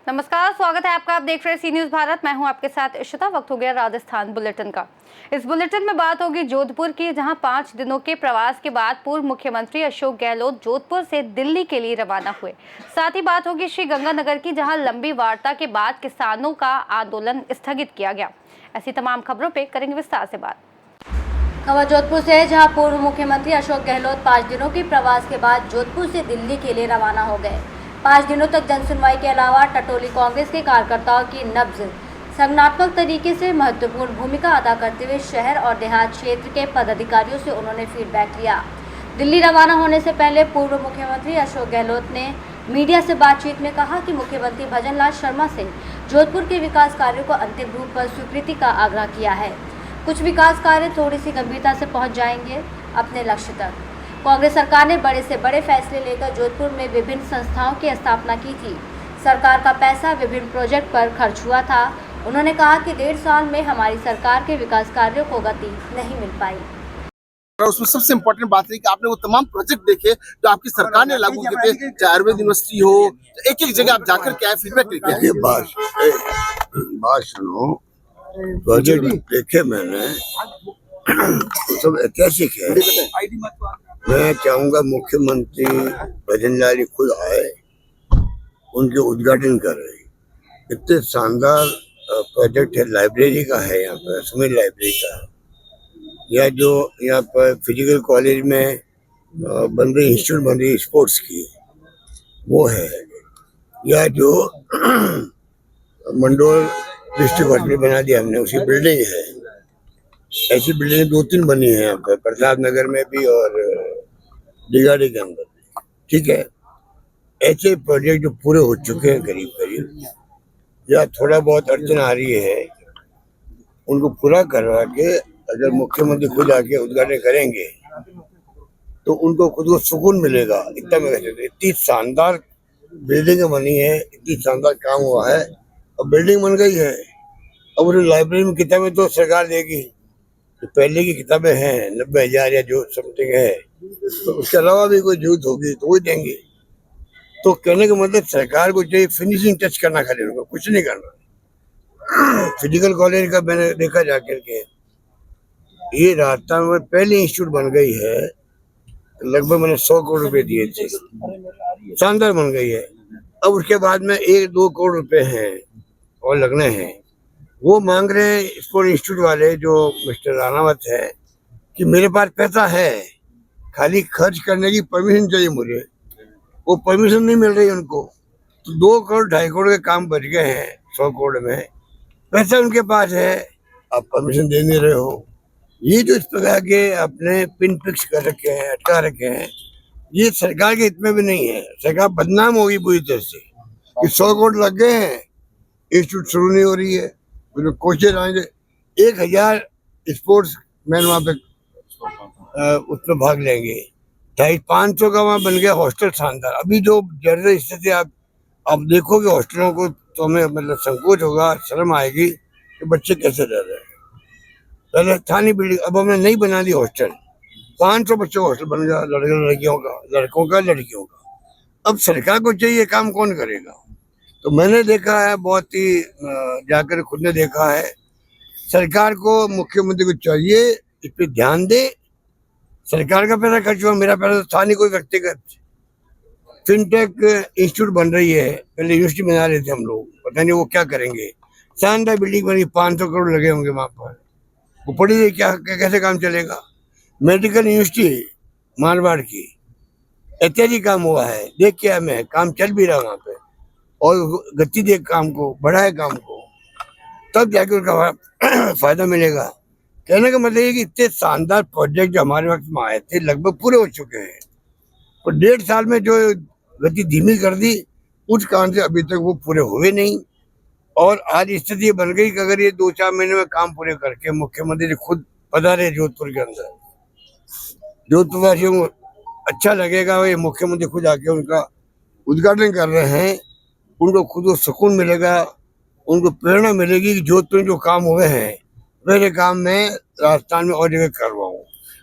नमस्कार, स्वागत है आपका। आप देख रहे हैं सी न्यूज भारत। मैं हूं आपके साथ इशिता। वक्त हो गया राजस्थान बुलेटिन का। इस बुलेटिन में बात होगी जोधपुर की, जहां 5 दिनों के प्रवास के बाद पूर्व मुख्यमंत्री अशोक गहलोत जोधपुर से दिल्ली के लिए रवाना हुए। साथ ही बात होगी श्री गंगानगर की, जहां लंबी वार्ता के बाद किसानों का आंदोलन स्थगित किया गया। ऐसी तमाम खबरों पे करेंगे विस्तार से बात। खबर जोधपुर से है, जहां पूर्व मुख्यमंत्री अशोक गहलोत 5 दिनों के प्रवास के बाद जोधपुर से दिल्ली के लिए रवाना हो गए। 5 दिनों तक जनसुनवाई के अलावा टटोली कांग्रेस के कार्यकर्ताओं की नब्ज संगठनात्मक तरीके से महत्वपूर्ण भूमिका अदा करते हुए शहर और देहात क्षेत्र के पदाधिकारियों से उन्होंने फीडबैक लिया। दिल्ली रवाना होने से पहले पूर्व मुख्यमंत्री अशोक गहलोत ने मीडिया से बातचीत में कहा कि मुख्यमंत्री भजनलाल शर्मा से जोधपुर के विकास कार्यों को अंतिम रूप पर स्वीकृति का आग्रह किया है। कुछ विकास कार्य थोड़ी सी गंभीरता से पहुंच जाएंगे अपने लक्ष्य तक। कांग्रेस सरकार ने बड़े से बड़े फैसले लेकर जोधपुर में विभिन्न संस्थाओं की स्थापना की थी। सरकार का पैसा विभिन्न प्रोजेक्ट पर खर्च हुआ था। उन्होंने कहा कि 1.5 साल में हमारी सरकार के विकास कार्यों को गति नहीं मिल पाई। उसमें सबसे इम्पोर्टेंट बात है कि आपने वो तमाम प्रोजेक्ट देखे जो आपकी सरकार ने लागू किए थे, चाहे आयुर्वेद यूनिवर्सिटी हो, तो एक एक जगह आप जाकर के आए, फीडबैक लेके आए। बात सुनो, प्रोजेक्ट देखे मैंने, सब ऐतिहासिक है। मैं चाहूंगा मुख्यमंत्री भजनलाल खुद आए, उनके उद्घाटन कर रहे। इतने शानदार प्रोजेक्ट है, लाइब्रेरी का है, यहाँ पर सुमित लाइब्रेरी का है, या जो यहाँ पर फिजिकल कॉलेज में बन रही इंस्टीट्यूट बन रही स्पोर्ट्स की, वो है, या जो मंडोर डिस्ट्रिक्ट हॉस्पिटल बना दिया हमने, उसकी बिल्डिंग है। ऐसी बिल्डिंग 2-3 बनी है यहाँ पर, प्रताप नगर में भी और दिगाड़ी के अंदर, ठीक है। ऐसे प्रोजेक्ट जो पूरे हो चुके हैं करीब करीब, या थोड़ा बहुत अड़चन आ रही है, उनको पूरा करवा के अगर मुख्यमंत्री खुद आके उद्घाटन करेंगे तो उनको खुद को सुकून मिलेगा। इतना मैं कह सकता। इतनी शानदार बिल्डिंग बनी है, इतनी शानदार काम हुआ है, अब बिल्डिंग बन गई है। अब उन्हें लाइब्रेरी में किताबें तो सरकार देगी, तो पहले की किताबें हैं 90,000 या जो समथिंग है, तो उसके अलावा भी कोई जरूरत होगी तो वो देंगे। तो कहने का मतलब सरकार को चाहिए फिनिशिंग टच करना, खाली उनको कुछ नहीं करना। फिजिकल कॉलेज का मैंने देखा जाकर के, ये राजस्थान में पहली इंस्टीट्यूट बन गई है, लगभग मैंने 100 करोड़ रुपए दिए थे, शानदार बन गई है। अब उसके बाद में 1-2 करोड़ रुपए हैं और लगने हैं। वो मांग रहे हैं स्पोर्ट इंस्टीट्यूट वाले, जो मिस्टर रानावत है, कि मेरे पास पैसा है, खाली खर्च करने की परमिशन चाहिए मुझे। वो परमिशन नहीं मिल रही उनको, तो 2 करोड़ 2.5 करोड़ के काम बच गए हैं 100 करोड़ में, पैसा उनके पास है, आप परमिशन दे नहीं रहे हो। ये जो इस प्रकार के अपने पिन फिक्स कर रखे हैं, अटका रखे हैं, ये सरकार के हित में भी नहीं है। सरकार बदनाम होगी पूरी तरह से कि 100 करोड़ लग गए हैं, इंस्टीट्यूट शुरू नहीं हो रही है। कोचेज आएंगे, 1000 स्पोर्ट्स मैन वहाँ पे उसमें भाग लेंगे, 250-500 का वहाँ बन गया हॉस्टल, शानदार। अभी जो जनरल स्थिति आप देखोगे हॉस्टलों को, तो हमें मतलब संकोच होगा, शर्म आएगी कि बच्चे कैसे रह रहे हैं। पहले था नहीं बिल्डिंग, अब हमने नहीं बना दी हॉस्टल, 500 बच्चों का हॉस्टल बन गया, लड़कियों का लड़कियों का। अब सरकार को चाहिए, काम कौन करेगा? तो मैंने देखा है, बहुत ही जाकर खुद ने देखा है, सरकार को, मुख्यमंत्री को चाहिए इस पे ध्यान दे। सरकार का पैसा खर्च हुआ, मेरा पैसा था नहीं कोई व्यक्तिगत। फिनटेक इंस्टीट्यूट बन रही है, पहले यूनिवर्सिटी बना रहे थे हम लोग, पता नहीं वो क्या करेंगे। शानदार बिल्डिंग बनी, 500 करोड़ लगे होंगे वहाँ पर, वो पड़ी रही, क्या कैसे काम चलेगा? मेडिकल यूनिवर्सिटी मारवाड़ की, ऐतिहासिक काम हुआ है, देख के आया मैं, काम चल भी रहा वहाँ पे, और गति दे काम को, बढ़ाए काम को, तब जाके उनका फायदा मिलेगा। कहने का मतलब ये कि इतने शानदार प्रोजेक्ट जो हमारे वक्त में आए थे, लगभग पूरे हो चुके हैं, और 1.5 साल में जो गति धीमी कर दी, उस कारण से अभी तक वो पूरे हुए नहीं। और आज स्थिति बन गई कि अगर ये 2-4 महीने में काम पूरे करके मुख्यमंत्री खुद पधारे जोधपुर के अंदर, जोधपुरवासियों को अच्छा लगेगा। ये मुख्यमंत्री खुद आके उनका उद्घाटन कर रहे हैं, उनको खुद को सुकून मिलेगा, उनको प्रेरणा मिलेगी कि जोधपुर में जो काम हुए हैं वैसे काम मैं राजस्थान में और जगह करवाऊँ।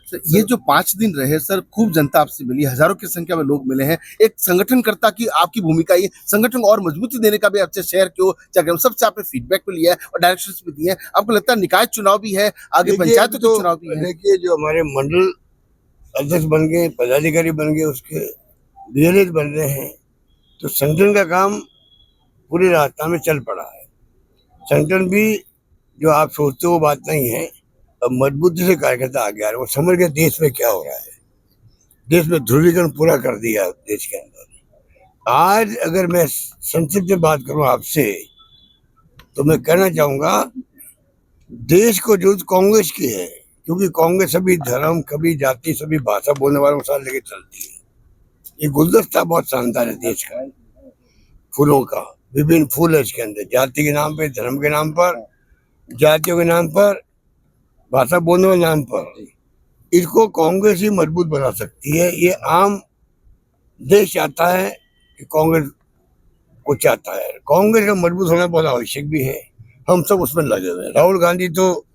सर, ये जो 5 दिन रहे सर, खूब जनता आपसे मिली, हजारों की संख्या में लोग मिले हैं। एक संगठनकर्ता की आपकी भूमिका, ये संगठन को और मजबूती देने का भी आपसे शहर के हो चाहे सबसे आपने फीडबैक भी लिया है और डायरेक्शंस भी दिए हैं। आपको लगता है निकाय चुनाव भी है, आगे देखिए, पंचायतों के चुनाव भी है? देखिए, जो हमारे मंडल अध्यक्ष बन गए, पदाधिकारी बन गए, उसके डीएलएच बन रहे हैं, तो संगठन का काम पूरे राजस्थान में चल पड़ा है। संगठन भी जो आप सोचते हो वो बात नहीं है। अब मजबूती से कार्यकर्ता आगे आ रहे हैं, वो समझ गए देश में क्या हो रहा है। देश में ध्रुवीकरण पूरा कर दिया देश के अंदर। आज अगर मैं संक्षिप्त में बात करूं आपसे, तो मैं कहना चाहूंगा देश को जरूरत कांग्रेस की है, क्योंकि कांग्रेस सभी धर्म, सभी जाति, सभी भाषा बोलने वालों के साथ लेके चलती है। ये गुलदस्ता बहुत शानदार है देश का, फूलों का, विभिन्न फूल है इसके अंदर, जाति के नाम पे, धर्म के नाम पर, जातियों के नाम पर, भाषा बोलने के नाम पर। इसको कांग्रेस ही मजबूत बना सकती है। ये आम देश चाहता है कि कांग्रेस को चाहता है। कांग्रेस का मजबूत होना बहुत आवश्यक भी है। हम सब उसमें लगे हुए हैं। राहुल गांधी तो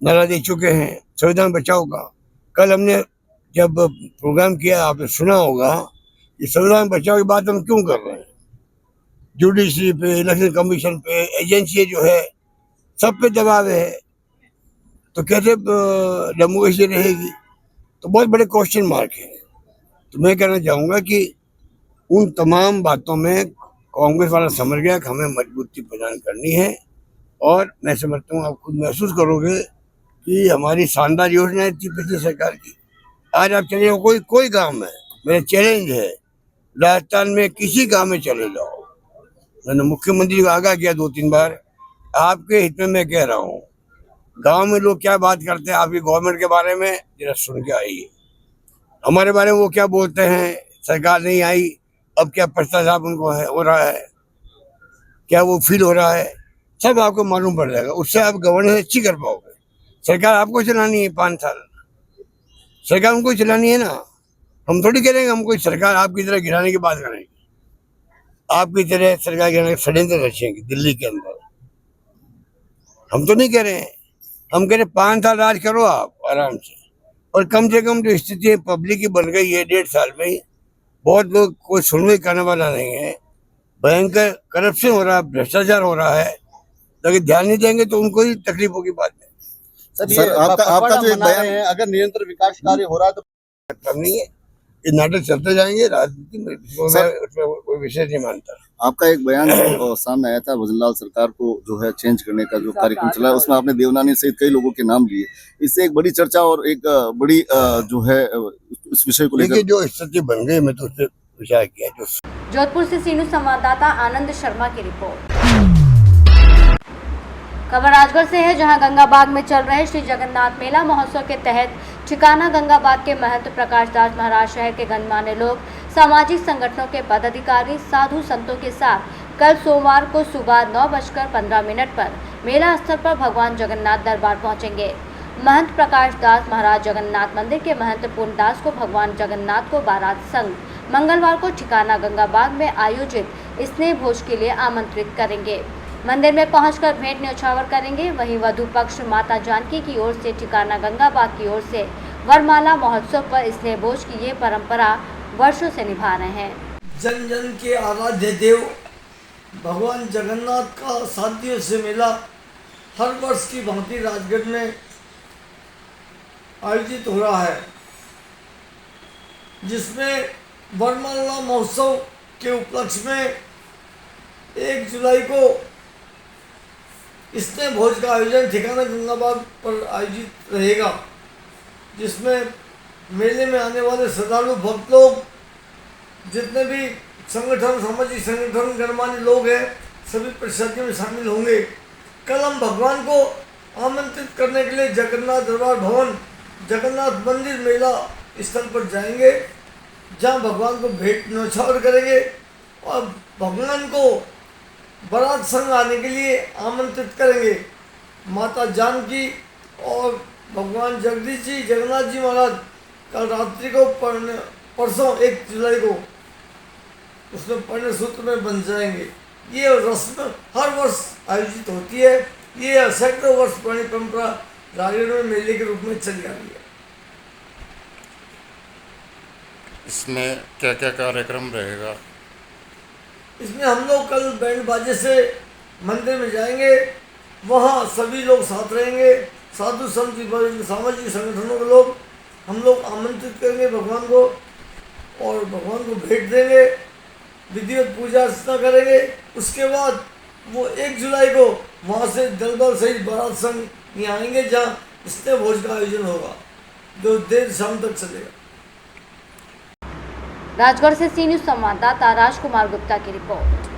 नारा दे चुके हैं संविधान बचाओ का। कल हमने जब प्रोग्राम किया, आपने सुना होगा कि संविधान बचाओ की बात हम क्यों कर रहे हैं। जुडिशरी पे, इलेक्शन कमीशन पे, एजेंसी जो है, सब पे दबाव है, तो कैसे डेमोक्रेसी रहेगी? तो बहुत बड़े क्वेश्चन मार्क है। तो मैं कहना चाहूंगा कि उन तमाम बातों में कांग्रेस वाला समझ गया कि हमें मजबूती प्रदान करनी है। और मैं समझता हूँ आप खुद महसूस करोगे कि हमारी शानदार योजना थी पिछली सरकार की। आज आप चले जाओ कोई गांव में, मेरा चैलेंज है, राजस्थान में किसी गांव में चले जाओ। मैंने मुख्यमंत्री को आगाह किया 2-3 बार, आपके हित में मैं कह रहा हूँ। गांव में लोग क्या बात करते हैं आपकी गवर्नमेंट के बारे में, जरा सुन के आइए। हमारे बारे में वो क्या बोलते हैं, सरकार नहीं आई, अब क्या पश्चाताप उनको हो रहा है, क्या वो फील हो रहा है, सब आपको मालूम पड़ जाएगा। उससे आप गवर्नेंस अच्छी कर पाओगे। सरकार आपको चलानी है 5 साल, सरकार उनको चलानी है ना। हम थोड़ी करेंगे, हम कोई सरकार आपकी तरह गिराने की बात करेंगे, आपकी तरह सरकार गिराने के षड्यंत्र रचेंगे दिल्ली के अंदर। हम तो नहीं कह रहे हैं, हम कह रहे 5 साल राज करो आप आराम से। और कम से कम जो स्थिति पब्लिक की बन गई है 1.5 साल में ही, बहुत लोग कोई सुनवाई करने वाला नहीं है, भयंकर करप्शन हो रहा है, भ्रष्टाचार हो रहा है। अगर ध्यान नहीं देंगे तो उनको ही तकलीफों की बात है। सर, आपका जो एक बयान है, अगर निरंतर विकास कार्य हो रहा है तो मतलब नहीं है, ये नाटक चलते जाएंगे। राजनीति में उसमें कोई विषय नहीं मानता। आपका एक बयान जो सामने आया था भजनलाल सरकार को जो है चेंज करने का जो कार्यक्रम चला है, उसमें आपने देवनानी सहित कई लोगों के नाम लिए। इससे एक बड़ी चर्चा और एक बड़ी जो है इस विषय को लेकर जो स्थिति बन गई, मैं तो उससे विचार किया। जो जोधपुर से सीनू संवाददाता आनंद शर्मा की रिपोर्ट। खबर राजगढ़ से है, जहां गंगाबाग में चल रहे श्री जगन्नाथ मेला महोत्सव के तहत ठिकाना गंगाबाग के महंत प्रकाश दास महाराज, शहर के गणमान्य लोग, सामाजिक संगठनों के पदाधिकारी, साधु संतों के साथ कल सोमवार को सुबह 9:15 पर मेला स्थल पर भगवान जगन्नाथ दरबार पहुंचेंगे। महंत प्रकाश दास महाराज जगन्नाथ मंदिर के महंत पूर्णदास को भगवान जगन्नाथ को बारात संग मंगलवार को ठिकाना गंगाबाग में आयोजित स्नेह भोज के लिए आमंत्रित करेंगे। मंदिर में पहुंचकर भेंट न्यौछावर करेंगे। वहीं वधु पक्ष माता जानकी की ओर से ठिकाना गंगाबाग की ओर से वरमाला महोत्सव पर स्नेह भोज की ये परंपरा वर्षों से निभा रहे हैं। जन जन के आराध्य देव भगवान जगन्नाथ का 7 दिवसीय मेला हर वर्ष की भांति राजगढ़ में आयोजित हो रहा है, जिसमें वरमाला महोत्सव के उपलक्ष्य में 1 जुलाई को स्नेह भोज का आयोजन ठिकाना गंगाबाग पर आयोजित रहेगा, जिसमें मेले में आने वाले श्रद्धालु भक्त लोग, जितने भी संगठन, सामाजिक संगठन, गणमान्य लोग हैं, सभी परिषदियों में शामिल होंगे। कल हम भगवान को आमंत्रित करने के लिए जगन्नाथ दरबार भवन, जगन्नाथ मंदिर मेला स्थल पर जाएंगे, जहां भगवान को भेंट न्यौछावर करेंगे और भगवान को बारात संग आने के लिए आमंत्रित करेंगे। माता जानकी और भगवान जगदीश जी, जगन्नाथ जी महाराज कल रात्रि को परसों 1 जुलाई को उसमें पर्ण सूत्र में बन जाएंगे। ये रस्म हर वर्ष आयोजित होती है। ये सैकड़ों वर्ष पुरानी परंपरा राजगढ़ में मेले के रूप में चली आ रही है। इसमें क्या क्या कार्यक्रम रहेगा? इसमें हम लोग कल बैंड बाजे से मंदिर में जाएंगे, वहाँ सभी लोग साथ रहेंगे, साधु संत सामाजिक संगठनों के लोग हम लोग आमंत्रित करेंगे भगवान को और भगवान को भेंट देंगे, विधिवत पूजा अर्चना करेंगे। उसके बाद वो 1 जुलाई को वहाँ से दलबल सहित बारात संघ यहाँ आएंगे, जहाँ स्नेह भोज का आयोजन होगा जो देर शाम तक चलेगा। राजगढ़ से सी न्यूज संवाददाता राजकुमार गुप्ता की रिपोर्ट।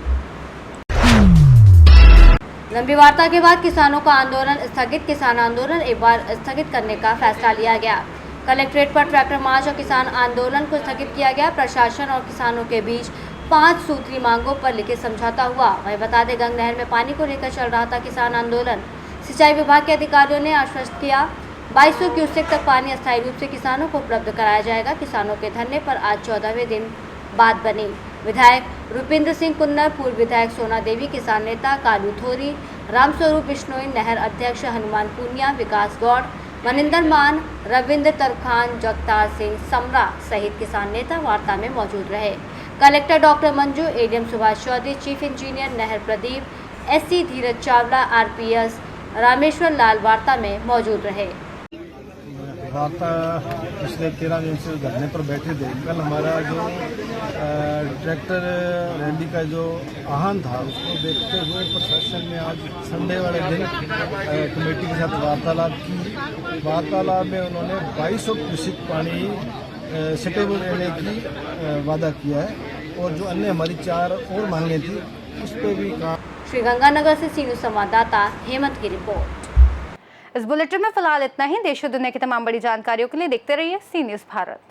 लंबी वार्ता के बाद किसानों का आंदोलन स्थगित। किसान आंदोलन एक बार स्थगित करने का फैसला लिया गया। कलेक्ट्रेट पर ट्रैक्टर मार्च और किसान आंदोलन को स्थगित किया गया। प्रशासन और किसानों के बीच 5 सूत्री मांगों पर लिखित समझौता हुआ। वहीं बता दें, गंग नहर में पानी को लेकर चल रहा था किसान आंदोलन। सिंचाई विभाग के अधिकारियों ने आश्वस्त किया 2200 क्यूसेक तक पानी अस्थायी रूप से किसानों को उपलब्ध कराया जाएगा। किसानों के धरने पर आज 14वें दिन बात बनी। विधायक रुपिंद्र सिंह कुन्नर, पूर्व विधायक सोना देवी, किसान नेता कालू थोरी, रामस्वरूप बिश्नोई, नहर अध्यक्ष हनुमान पूनिया, विकास गौड़, मनिंदर मान, रविंद्र तरखान, जगतार सिंह समरा सहित किसान नेता वार्ता में मौजूद रहे। Collector doctor Manju, ADM Subhash Chaudhary, chief engineer नहर प्रदीप, एससी धीरज चावला, आरपीएस रामेश्वर लाल वार्ता में मौजूद रहे। वार्ता पिछले 13 दिन से धरने पर बैठे थे। कल हमारा जो ट्रैक्टर रैली का जो आह्वान था उसको देखते हुए प्रशासन ने आज संडे वाले दिन कमेटी के साथ वार्तालाप की। वार्तालाप में उन्होंने 2200 क्यूसेक पानी सुटेबल रहने की वादा किया है और जो अन्य हमारी 4 और मांगें थी उस पर भी काम। श्री गंगानगर से सी न्यूज संवाददाता हेमंत की रिपोर्ट। इस बुलेटिन में फिलहाल इतना ही। देश और दुनिया की तमाम बड़ी जानकारियों के लिए देखते रहिए सी न्यूज भारत।